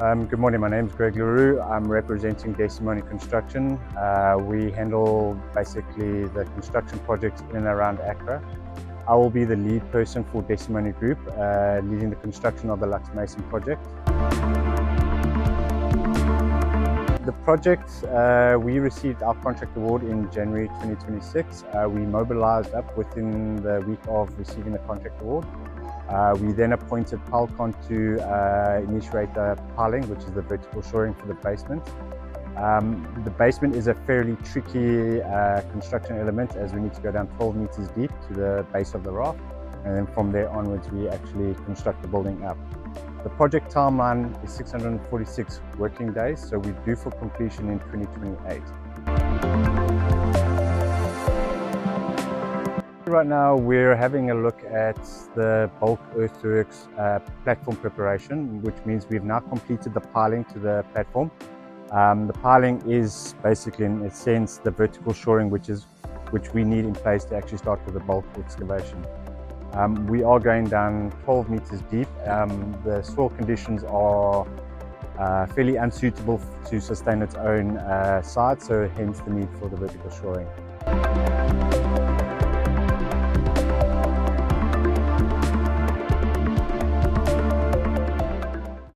Good morning, my name is Greg LaRue. I'm representing Decimoni Construction. We handle basically the construction projects in and around Accra. I will be the lead person for Decimoni Group, leading the construction of the Lux Mason project. The project, we received our contract award in January 2026. We mobilized up within the week of receiving the contract award. We then appointed Palcon to initiate the piling, which is the vertical shoring for the basement. The basement is a fairly tricky construction element, as we need to go down 12 meters deep to the base of the raft, and then from there onwards we actually construct the building up. The project timeline is 646 working days, so we're due for completion in 2028. Right now we're having a look at the bulk earthworks platform preparation, which means we've now completed the piling to the platform. The piling is basically, in a sense, the vertical shoring which we need in place to actually start with the bulk excavation. We are going down 12 meters deep. The soil conditions are fairly unsuitable to sustain its own size, so hence the need for the vertical shoring.